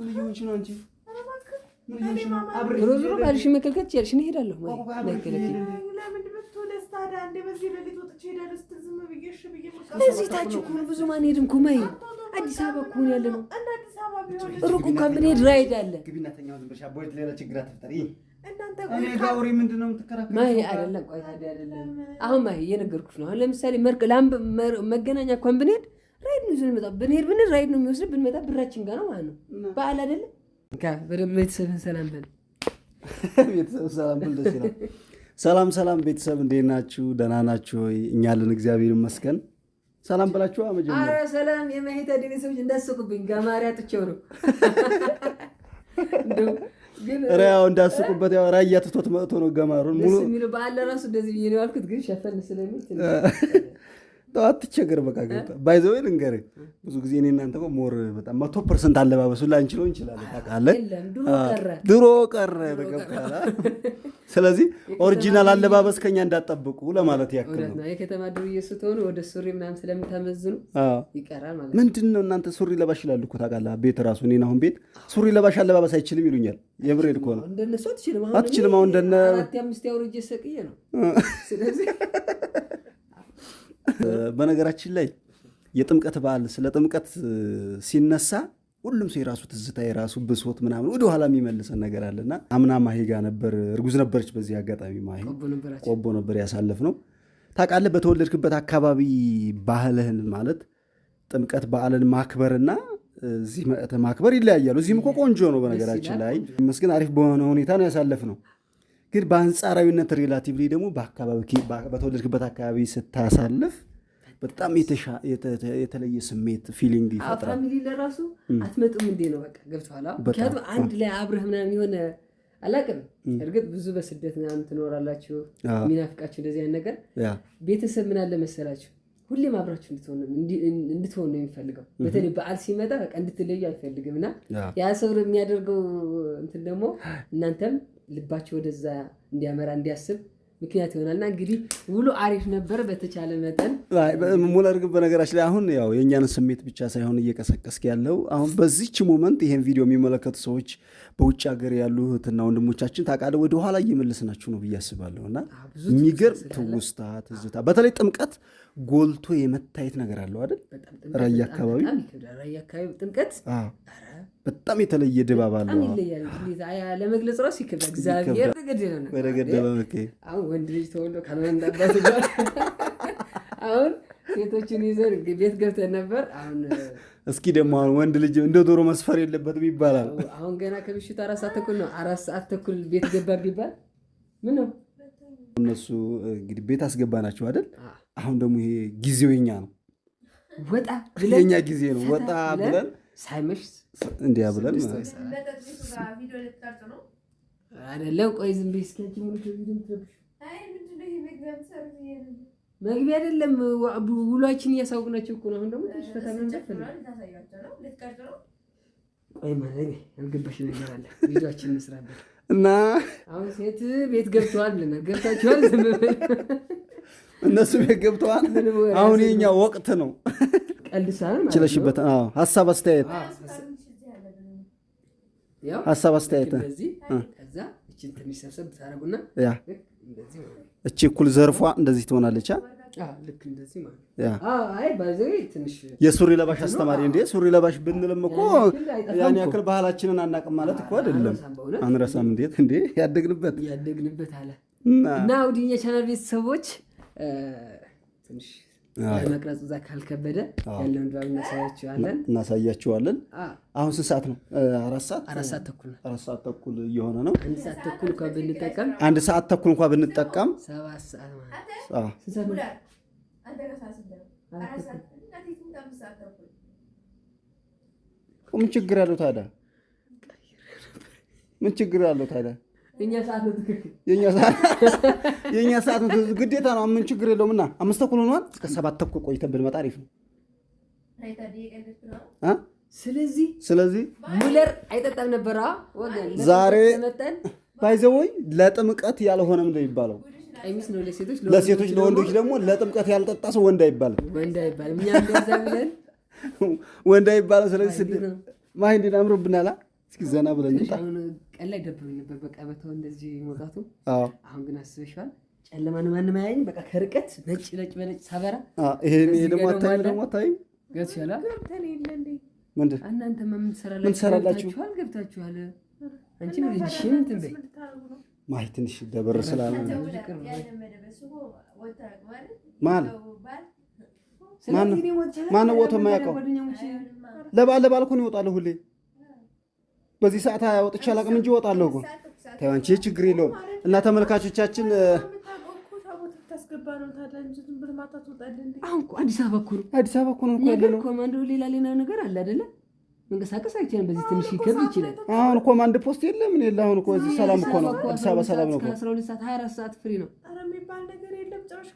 ምን ይሆንሽ ነው አንቺ? ሮዝ ሮ ባልሽ መከልከል ትችያለሽ። እኔ እሄዳለሁ ማለት ለዚህ ታች እኮ ብዙ ማን ሄድም እኮ ማይ አዲስ አበባ እኮ ነው ያለ ነው። ሩቅ እኮ ብንሄድ ራይድ አለ። ማይ አይደለም ቆይ ታዲያ አይደለም አሁን ማይ እየነገርኩሽ ነው። አሁን ለምሳሌ መገናኛ እንኳን ብንሄድ ራይድ ነው ይዘን መጣ ብንሄድ ራይድ ነው የሚወስድ ብንመጣ ብራችን ጋር ነው ማለት ነው። በዓል አይደለም በደንብ ቤተሰብን ሰላም በል። ቤተሰብ ሰላም በል። ደስ ይላል። ሰላም ቤተሰብ እንዴት ናችሁ? ደህና ናችሁ ወይ? እኛ አለን እግዚአብሔር ይመስገን። ሰላም ብላችሁ አመጀመረ። አረ ሰላም የማይታ ቤተሰቦች እንዳስቁብኝ ጋማሪያ ጥቼው ነው ግን ራያው እንዳስቁበት ያው ራያ ትቶት መጥቶ ነው ገማሩን ሙሉ የሚለው በዓል ራሱ እንደዚህ ብዬ ነው ያልኩት። ግን ሸፈን ስለሚል አትቸገር በቃ ገብታ ባይዘው ልንገርህ ብዙ ጊዜ እኔ እናንተ እኮ ሞር በጣም 100% አለባበሱ ላንችለው እንችላለን ታውቃለህ። ድሮ ቀረ ተገብታላ። ስለዚህ ኦሪጂናል አለባበስ ከኛ እንዳጠብቁ ለማለት ያክል ነው። የከተማ ድርዬ ስትሆኑ ወደ ሱሪ ምናምን ስለምታመዝኑ ይቀራል ማለት ነው። ምንድነው እናንተ ሱሪ ለባሽ ይላሉ እኮ ታውቃለህ። ቤት ራሱ እኔን አሁን ቤት ሱሪ ለባሽ አለባበስ አይችልም ይሉኛል። የብሬድ እኮ ነው እንደነሱ አትችልም። አሁን እንደነ 4-5 ያውርጄ ሰቅዬ ነው። ስለዚህ በነገራችን ላይ የጥምቀት በዓል ስለ ጥምቀት ሲነሳ ሁሉም ሰው የራሱ ትዝታ የራሱ ብሶት ምናምን ወደ ኋላ የሚመልሰን ነገር አለና አምና ማሂ ጋር ነበር፣ እርጉዝ ነበረች። በዚህ አጋጣሚ ማሂ ቆቦ ነበር ያሳለፍነው። ታውቃለህ በተወለድክበት አካባቢ ባህልህን ማለት ጥምቀት በዓልን ማክበርና እዚህ መጥተህ ማክበር ይለያያሉ። እዚህም እኮ ቆንጆ ነው በነገራችን ላይ መስገን አሪፍ በሆነ ሁኔታ ነው ያሳለፍነው። ግን በአንጻራዊነት ሪላቲቭሊ ደግሞ በተወለድክበት አካባቢ ስታሳልፍ በጣም የተለየ ስሜት ፊሊንግ ይፈጥራል። ፋሚሊ ለራሱ አትመጡም እንዴ ነው በቃ ገብቶሃል። ምክንያቱም አንድ ላይ አብረህ ምናምን የሆነ አላውቅም። እርግጥ ብዙ በስደት ምናምን ትኖራላችሁ የሚናፍቃችሁ እንደዚህ አይነት ነገር። ቤተሰብ ምን አለ መሰላችሁ ሁሌም አብራችሁ እንድትሆኑ ነው የሚፈልገው። በተለይ በዓል ሲመጣ በቃ እንድትለዩ አይፈልግም እና ያ ሰው የሚያደርገው እንትን ደግሞ እናንተም ልባችሁ ወደዛ እንዲያመራ እንዲያስብ ምክንያት ይሆናልና እንግዲህ ውሎ አሪፍ ነበር በተቻለ መጠን ሙሉ አድርገን። በነገራችን ላይ አሁን ያው የእኛን ስሜት ብቻ ሳይሆን እየቀሰቀስክ ያለው አሁን በዚች ሞመንት ይሄን ቪዲዮ የሚመለከቱ ሰዎች በውጭ ሀገር ያሉ እህትና ወንድሞቻችን ታውቃለህ ወደ ኋላ እየመለስናችሁ ነው ብዬ አስባለሁ። እና የሚገርም ትውስታ ትዝታ በተለይ ጥምቀት ጎልቶ የመታየት ነገር አለው አይደል? ራያ አካባቢ ጥምቀት በጣም የተለየ ድባብ አለው። ለመግለጽ ራሱ ይከብዳል። እግዚአብሔር ገደለ። አሁን ወንድ ልጅ ተወልዶ ካልመንዳባት አሁን ሴቶችን ይዘን ቤት ገብተን ነበር። አሁን እስኪ ደግሞ አሁን ወንድ ልጅ እንደ ዶሮ መስፈር የለበትም ይባላል። አሁን ገና ከምሽቱ 4 ሰዓት ተኩል ነው። 4 ሰዓት ተኩል ቤት ገባ ቢባል ምን ነው እነሱ እንግዲህ ቤት አስገባናቸው አይደል? አሁን ደግሞ ይሄ ጊዜው የኛ ነው። ወጣ ብለን የኛ ጊዜ ነው። ወጣ ብለን ሳይመሽ እንዲያ ብለን አይደለም። ቆይ ዝም ብዬ እስኪ አንቺ ሙሉ መግቢያ አይደለም ውሏችን እያሳወቅናቸው እኮ ነው። አሁን ደግሞ ትንሽ ፈታ ምን እንደፈለ ቆይ ማለት ያልገባሽ ነገር አለ። ቪዲዮአችን እንስራለን እና አሁን ሴት ቤት ገብተዋል ብለናል። ገብታችኋል? ዝም ብለን እነሱ ቤት ገብተዋል። አሁን የኛ ወቅት ነው። ቀልድሳን ችለሽበት ሀሳብ አስተያየት ሀሳብ አስተያየት ከዛ እቺን ትንሽ ሰብሰብ ታረጉና እንደዚህ እቺ እኩል ዘርፏ እንደዚህ ትሆናለች። ልክ እንደዚህ ማለት አይ ባይዘይ ትንሽ የሱሪ ለባሽ አስተማሪ እንዴ ሱሪ ለባሽ ብንልም እኮ ያን ያክል ባህላችንን አናውቅም ማለት እኮ አይደለም። አንረሳም። እንዴ ያደግንበት አለ እና አውዲኛ ቻናል ቤተሰቦች ትንሽ ለመቅረጽ እዛ ካልከበደ ያለውን ድባብ እናሳያችኋለን። አሁን ስንት ሰዓት ነው? 4 ሰዓት ተኩል ነው። 4 ሰዓት ተኩል እየሆነ ነው። 1 ሰዓት ተኩል እንኳን ብንጠቀም 1 ሰዓት ተኩል እንኳን ብንጠቀም 7 ሰዓት ማለት ምን ችግር አለው ታዲያ? ምን ችግር አለው ታዲያ? የኛ ሰዓት ነው ትክክል። የኛ ሰዓት ነው ግዴታ ነው። ምን ችግር የለውምና 5 ተኩል ሆኗል። እስከ 7 ተኩል ቆይተን ብንመጣ አሪፍ ነው። ስለዚህ ሙለር አይጠጣም ነበር ወገን ዛሬ ባይዘወይ ለጥምቀት ያልሆነም ነው የሚባለው። ቀሚስ ነው ለሴቶች ለወንዶች ደግሞ ለጥምቀት ያልጠጣ ሰው ወንድ አይባልም። እኛ እንደዛ ብለን ወንድ አይባልም። ስለዚህ ማይ እንዴት አምሮብናል። እስኪ ዘና ብለን አሁን ቀን ላይ ደብሮኝ ነበር በቃ በተው እንደዚህ መውጣቱ። አሁን ግን አስበሽዋል ጨለማ ነው ማንም አያየኝ። በቃ ከርቀት ነጭ በነጭ ሳበራ ይሄ ደግሞ አታይም ገብቶሻል። ምንድን እናንተ ምን ትሰራላችሁ? ገብታችኋል። አንቺ ልጅሽን እንትን በይ ማይ ትንሽ ደበር ስላለ ማን ወጥቶ የማያውቀው ለባል እኮ ነው ይወጣለሁ። ሁሌ በዚህ ሰዓት ወጥቼ አላውቅም እንጂ እወጣለሁ እኮ። ተይው አንቺ ችግር የለውም። እና ተመልካቾቻችን አሁን አዲስ አበባ እኮ ነው ያለነው። ኮማንዶ ሌላ ነገር አለ አይደለ? መንቀሳቀስ አይቻልም። በዚህ ትንሽ ይከብድ ይችላል። አሁን ኮማንድ ፖስት የለም ምን የለ። አሁን እኮ እዚህ ሰላም እኮ ነው። አዲስ አበባ ሰላም ነው እኮ 12 ሰዓት 24 ሰዓት ፍሪ ነው።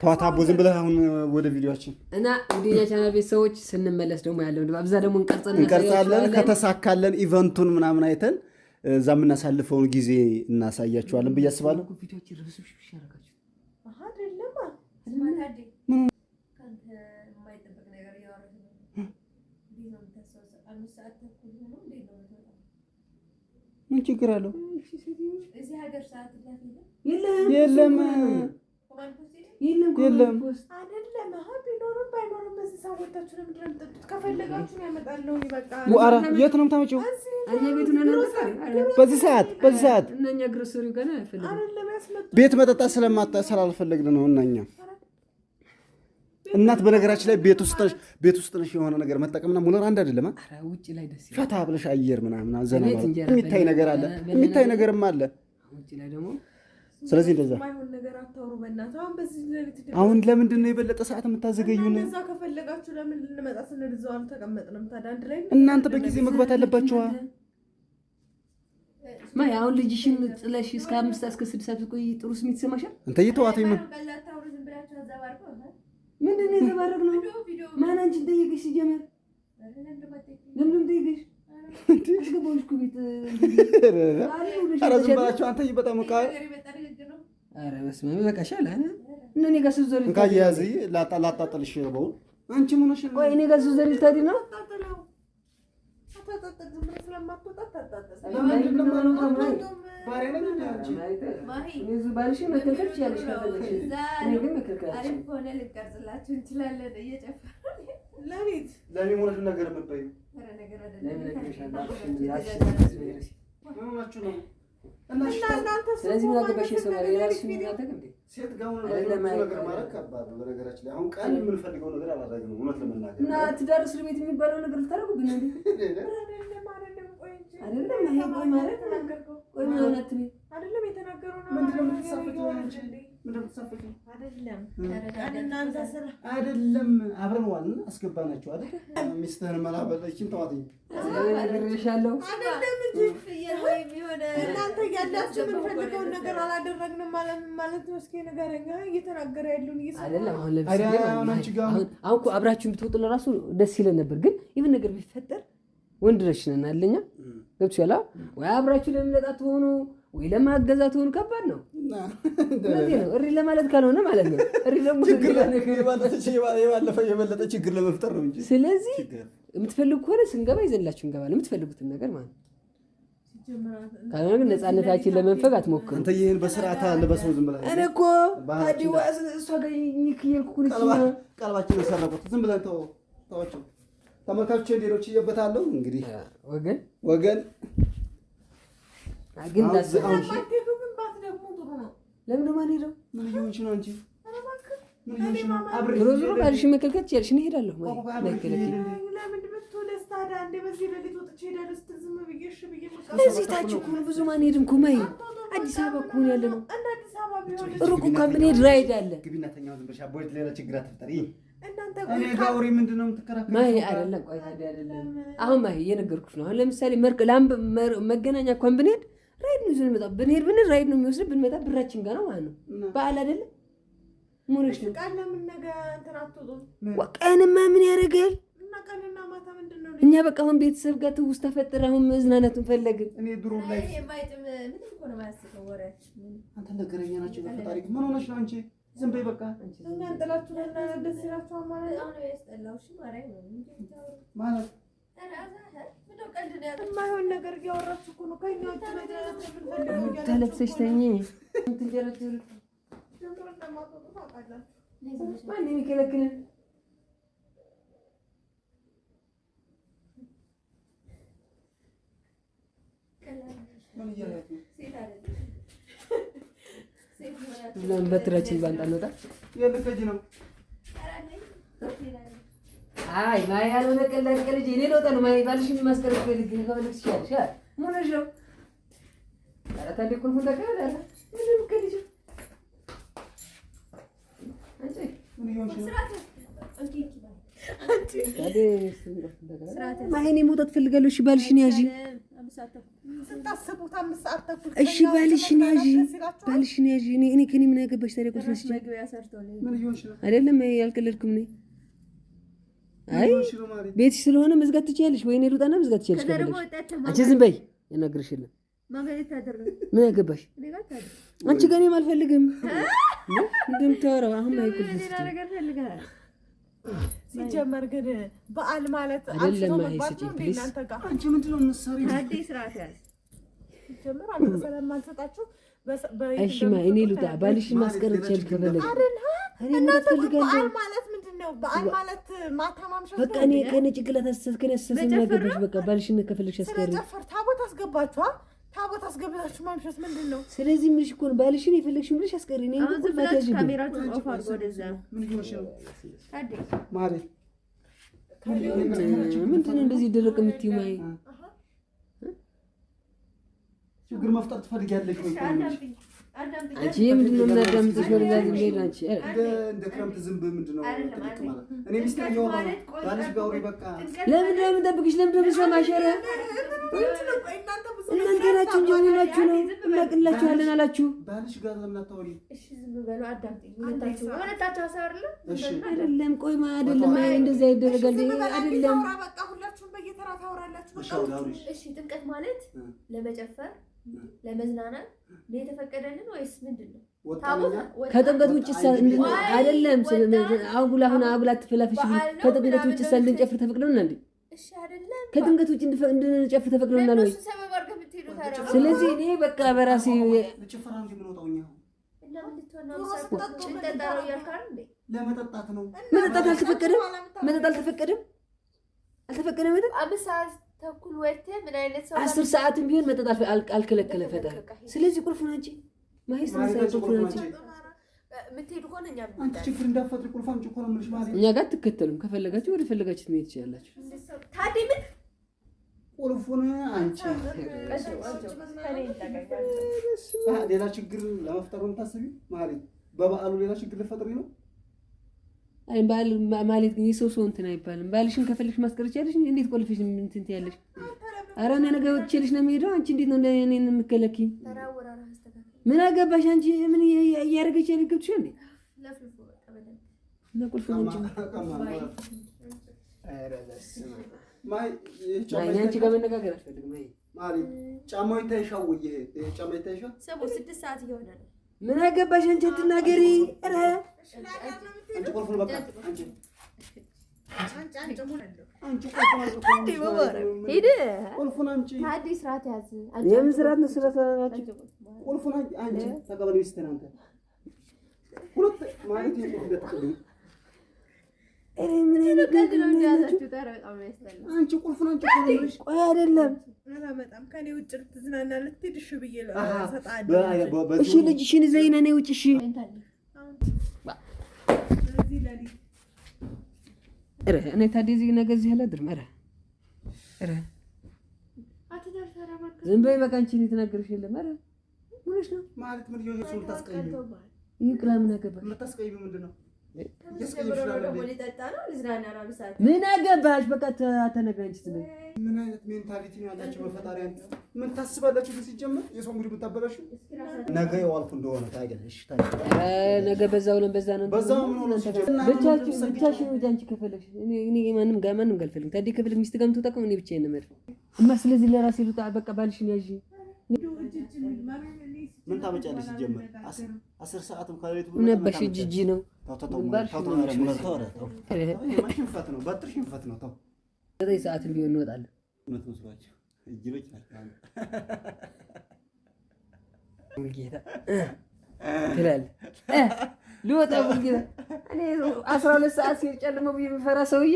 ተዋታቦ ዝም ብለህ አሁን ወደ ቪዲዮአችን እና እንግዲህ ቻናል ቤተሰቦች ስንመለስ ደግሞ ያለው አብዛ ደግሞ እንቀርጻለን። ከተሳካለን ኢቨንቱን ምናምን አይተን እዛ የምናሳልፈውን ጊዜ እናሳያችኋለን ብዬ አስባለሁ። ምን ችግር አለው? የለም የት ነው የምታመጪው? በዚህ ሰዓት ቤት መጠጣት ስላልፈለግን ነው። እና እኛ እናት በነገራችን ላይ ቤት ውስጥ ነሽ የሆነ ነገር መጠቀምና ሙለር አንድ አይደለም። ፈታ ብለሽ አየር ምናምን ዘና የሚታይ ነገር አለ፣ የሚታይ ነገርም አለ። ስለዚህ እንደዛ አሁን ለምንድን ነው የበለጠ ሰዓት የምታዘገዩን? እናንተ በጊዜ መግባት አለባችኋ። አሁን ልጅሽን ጥለሽ እስከ 5 እስከ 6 ሰዓት ቆይ ጥሩ ስሜት ይሰማሻል? አንተ እየተዋተኝ ነው። ምንድን ነው የተባረክነው? ማን አንቺን ጠየቀሽ? ሲጀመር ለምን ጠየቀሽ? አስገባሁሽ እኮ ቤት። ኧረ ዝም በላችሁ አንተ በጣም ዕቃ። ኧረ በስመ አብ ይበቃሻል። እና እኔ ጋር ስትዞሪ እንካ እያያዝ ላጣጥልሽ ነው። አንቺ ምን ሆነሽ? ቆይ እኔ ጋር ስትዞሪ ልታድሪ ነው? ስለዚህ ምን አገባሽ? ሰው ማለት የራስሽ የሚያደርግ እንዴ? ሴት ጋር ነገር ማለት ከባድ ነው። በነገራችን ላይ አሁን ቃል የምንፈልገው ነገር አላደረግንም። እውነት ለመናገር እና ትዳር እስር ቤት የሚባለው ነገር ልታደርጉ ግን እንዴ? አይደለም ይሄ ቆይ ማለት ተናገርከው። ቆይ ምን ሆነት ነው? አይደለም የተናገረው ነው። ምንድነው የምትሳፈተው? ምንድነው የምትሳፈተው? አይደለም አብረን ዋልን አስገባናቸው አይደል? ሚስትህን መላበለችን ተዋትኝ አገርሻለሁ። አይደለም እንጂ እናንተ ያላችሁ የምንፈልገውን ነገር አላደረግንም ማለት ነው። እስኪ ንገረኝ። እየተናገረ ያለውን አይደለም አሁን ለምሳሌ አሁን እኮ አብራችሁን ብትወጡ ለራሱ ደስ ይለን ነበር። ግን ይሄን ነገር ቢፈጠር ወንድ ነሽ ነን አለኛ ገብቶሻል። ወይ አብራችሁ ለምንለጣት ሆኖ ወይ ለማገዛት ሆኖ ከባድ ነው። ስለዚህ ነው እሪ ለማለት ካልሆነ ማለት ነው። እሪ ደግሞ የበለጠ ችግር ለመፍጠር ነው እንጂ። ስለዚህ የምትፈልጉ ከሆነ ስንገባ ይዘላችሁ እንገባለን። የምትፈልጉትን ነገር ማለት ነው። ካልሆነ ግን ነፃነታችን ለመንፈግ አትሞክሩ። አንተ ይሄን በስርዓት አለበሰው ዝም ብለህ እኔ እኮ አዲዋ እሷ ጋር ይክየልኩ ቀልባችን ሰረቁት። ዝም ብለህ ተዋቸው። ተመልካቾች ሌሎች እየበታለሁ እንግዲህ ወገን ግን ዳስአውን ለምን ማን ሄደው ምን ይሆንሽ ነው እንጂ ሮዞ ባልሽ መከልከል ይችላልሽ ነው ሄዳለሁ ለዚህ ታች እኮ ብዙ ማን ሄድም እኮ ማይ አዲስ አበባ እኮ ነው ያለነው። ሩቁ ካምፕኒ ራይድ አለ ግቢናተኛው ዝም ብለሽ አቦይት ሌላ ችግር አትፍጠሪ። እኔ ጋውሪ ምንድነው የምትከራከረው? ማይ አይደለም ቆይ ታዲያ አይደለም አሁን ማይ እየነገርኩሽ ነው። አሁን ለምሳሌ መገናኛ እንኳን ብንሄድ ራይድ ነው ይዞን መጣ ብንሄድ ራይድ ነው የሚወስድ ብንመጣ ብራችን ጋር ነው ማለት ነው። በዓል አይደለም ሙሪሽ ነው ቃል ለምን ነገር ተራጥቶ ወቀንማ ምን ያደርጋል? እና ቀንና ማታ ምንድነው? እኛ በቃ አሁን ቤተሰብ ጋር ትውስጥ ተፈጠረ። አሁን መዝናናቱን ፈለግን። እኔ ድሮ ላይ የማይጥም ምንም እኮ ነው ማያስቀው ወሬ። አንተ ነገረኛ ናቸው በታሪክ ምን ሆነሽ ነው አንቺ? ዝም በይ በቃ እና እንጥላችሁ እና ደስ ይላችሁ ማለት ነው። ያስጠላው እሺ ማራይ ነው እንዴ ማለት የማይሆን ነገር እያወራችሁ እኮ ነው። ከእኛ ውጭ ተለብሰሽ ተኝ ትንጀረጀሩ ማን የሚከለክልን? በትራችን ባንጣ እንወጣ ነው። አይ ማይ ያልሆነ ቀላል ቀልጅ እኔ ልወጣ ነው። ማይ ባልሽን ማስቀረጥ ፈልግ ከፈልግ ትችያለሽ። ምን ሆነሽ ነው? ኧረ ታዲያ እኮ ነው ተቀበል አለ ምንም ከልጅ አንቺ ምን ይሆንሽ ነው? ማይኔ መውጣት ፈልጋለሁ። እሺ ባልሽን ያዢ። እሺ ባልሽን ያዢ፣ ባልሽን ያዢ። እኔ ከኔ ምን ያገባሽ ታዲያ? ቁልፍ መስጪ አይደለም ያልቀለድኩም እኔ። አይ ቤትሽ ስለሆነ መዝጋት ትችያለሽ ወይ? እኔ ልውጣና መዝጋት ትችያለሽ ከፈለግሽ። አንቺ ዝም በይ፣ ያናግርሽ የለም። ምን ያገባሽ አንቺ? ጋር እኔም አልፈልግም እንደምታወራው አሁን ላይ ቁልፍ መስጪ ሲጀመር ግን በዓል ማለት አይደለም። አይስጪ ፕሊዝ። አንቺ ምንድን ነው የምትሰሪው? አዲስ ስርዓት ያዝ። ሲጀመር አንተ ስለማልሰጣችሁ እሺ ማይ እኔ ልውጣ። ባልሽን ማስቀረት ይችላል ከፈለግሽ። እኔ በዓል ማለት ምንድን ነው? በዓል ማለት ማታ ማምሸት ነው። በቃ እኔ ከኔ ጭንቅላት አስተሳሰከኝ አስተሳሰብ ያገባሽ። በቃ ባልሽን ከፈለግሽ አስቀሪ። ስለጨፈር ታቦት አስገባችኋ። ታቦት አስገብታችሁ ማምሸት ምንድን ነው? ስለዚህ ምንሽ እኮ ነው ባልሽን የፈለግሽው ብለሽ አስቀሪ። እኔ እንኳን ማታጅ ካሜራችሁን ኦፍ አድርጎ ወደዛ ምን ይሆንሽ ነው ታዲያ ማሪ? ምንድን ነው እንደዚህ ደረቅ የምትይው? ማይ ችግር መፍጠር ትፈልጊያለሽ ወይ? አንቺ ምንድን ነው የምናዳምጥሽ? ወደዛ ዝም ብለሽ አንቺ እንደ ክረምት ዝንብ ምንድን ነው ማለት? እኔ ሚስት እየሆነ ባልሽ ጋር በቃ ለምን የምጠብቅሽ? ለምን የምሰማሽ? ኧረ እናንተ ናችሁ እንጂ ሆናችሁ ነው እናቅላችኋለን አላችሁ። ባልሽ ጋር ለምን አታወሪ? እሺ ዝም በሉ አዳምጪኝ። ሁለታችሁ አሳርለ አይደለም ቆይ ማ አይደለም እንደዛ ይደረጋል አይደለም። በቃ ሁላችሁም በየተራ ታወራላችሁ። እሺ ጥምቀት ማለት ለመጨፈር ለመዝናናት ነው የተፈቀደልን ወይስ ምንድነው? ከጥምቀት ውጭ አይደለም። አሁን አጉላት ተፈላፍሽ ከጥምቀት ውጭ እንድንጨፍር ተፈቅዶልናል እንዴ? እሺ አይደለም። ከጥምቀት ውጭ እንድንጨፍር ተፈቅዶልናል ወይ? ስለዚህ እኔ በቃ በራሴ ለጨፈራ እንጂ ምን ወጣውኛ እና ምን ልትሆን ነው? ያልካል እንዴ? ለመጠጣት ነው። መጠጣት አልተፈቀደም። መጠጣት አልተፈቀደም። አልተፈቀደም። መጠጣት 5 ሰዓት ተኩል ወጥተህ ምን አይነት ሰው 10 ሰዓትም ቢሆን መጠጣት አልከለከለ ፈጠረ። ስለዚህ ቁልፉን አንቺ ማይስ ቁልፉን አንቺ የምትሄዱ ከሆነ እኛ አንቺ ችግር እንዳትፈጥሪ ቁልፉን አንቺ እኮ ነው የምልሽ ማለት እኛ ጋር ትከተሉም ከፈለጋችሁ ወደ ፈለጋችሁት መሄድ ትችላላችሁ። ታዲያ ምን ቁልፉን አንቺ ሌላ ችግር ለመፍጠር ነው የምታስቢው ማለት? በበዓሉ ሌላ ችግር ልፈጥሪ ነው? አይ ባል ማለት ግን የሰው እንትን አይባልም። ባልሽን ከፈልሽ ማስቀረጫ ያለሽ እንዴት ቆልፈሽ እንትን ትያለሽ? ኧረ እኔ ነገ ወጥቼልሽ ነው የምሄደው። አንቺ እንዴት ነው እኔን የምትከለኪኝ? ምን አገባሽ አንቺ? ምን እያደረገች ያለ ገብቶሽ እንዴ? እና ቁልፍ ነው እንጂ አንቺ ጋር መነጋገር አልፈልግም። ማሪ ጫማው ይታይሻል ወይ? ይሄ ጫማ ይታይሻል? 6 ሰዓት እየሆነ ነው። ምን አገባሽ አንቺ? አትናገሪ። ኧረ አንቺ ቁልፉን በቃ አንቺ ቁልፉን አንቺ ታዲያ ስርዓት ያዝ። የምን ስርዓት ነው? ስርዓት ናችሁ። ቁልፉን አንቺ ተቀበል። ሚስቴን አንተ ሁለት ማለት ይቆጥልኝ። ምን አይነት ነገር ነው ያዛችሁ? በጣም ያስጠላ። አንቺ ቁልፉን አንቺ ቆይ ቆይ አይደለም በጣም ከኔ ውጭ ልትዝናና ልትሄድሽ ብዬ ለሰጣለሁ። እሺ ልጅሽን ዘይና ነይ ውጭ። እሺ ኧረ እኔ ታዲያ እዚህ ነገር እዚህ አላድርም። ኧረ ዝም በይ በቃ። አንቺ የተናገርሽ የለም። ኧረ ምንሽ ነው ማለት ምን ይሆን? እሱን ታስቀይም ይቅላ። ምን አገባሽ? የምታስቀይም ምንድን ነው? ምን አገባሽ? በቃ ተነግረኝ ስትለኝ ምን አይነት ሜንታሊቲ ነው ያላችሁ? በፈጣሪ አንተ ምን ታስባላችሁ? ሲጀመር የሰው ሙድ ብታበላሹ ነገ የዋልኩ እንደሆነ ታገለሽ ነገ በዛው ነው በዛው ምን ሆነ? ብቻሽን ወደ አንቺ ከፈለግሽ እኔ ማንም ጋር አልፈልግም። ታዲያ ከፈለግ ሚስት ጋር የምትወጣው እኔ ብቻዬን ነው የምሄደው እማ። ስለዚህ ለራሴ ልውጣ በቃ። ባልሽን ያዢ። ምን ታመጫለሽ? ሲጀመር 10 ሰዓትም ከሌሊቱ ነበር ጂጂ ነው ሽንፈት ነው። በትር ሽንፈት ነው። ተው 9 ሰዓትም ቢሆን እንወጣለን። እውነት መስሏቸው እጅሎች ናቸው። ሙልጌታ ትላለህ ልወጣ ሙልጌታ እኔ 12 ሰዓት ሲጨልመው የምፈራ ሰውዬ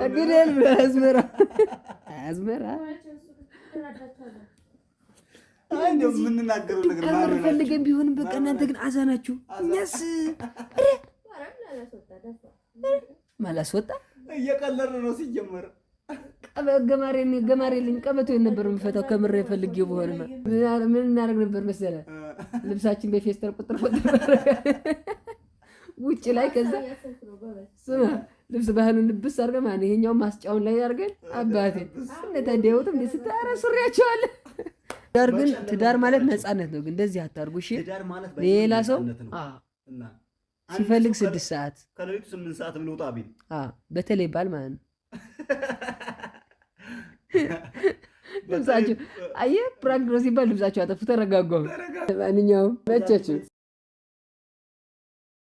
እግደል አዝመራ እንደው የምንናገረው ነገር ማለት ፈልገን ቢሆንም በቃ እናንተ ግን አዛናችሁ እኛስ ማላስወጣ እየቀለረ ነው ሲጀመር ገማሬ ልኝ ቀበቶ ነበር የምፈታው ከምሬ ፈልጌው በሆነማ ምን እናደርግ ነበር መሰለ ልብሳችን በፌስተር ቁጥር ውጭ ላይ ከዛ ስማ ልብስ ባህሉን ልብስ አድርገን ማለት ይሄኛው ማስጫውን ላይ አድርገን አባቴ እንደታደውት እንደ ስታራ ሱሪያቸዋል። ዳር ግን ትዳር ማለት ነፃነት ነው። ግን እንደዚህ አታርጉ እሺ። ሌላ ሰው ሲፈልግ 6 ሰዓት ከሌሊቱ 8 ሰዓት ብለውጣ ቢል በተለይ ባል ማለት ነው። ልብሳቸው አየህ ፕራንክ ነው ሲባል ልብሳቸው አጠፉ ተረጋጋሁ። ማንኛውም መቻችሁ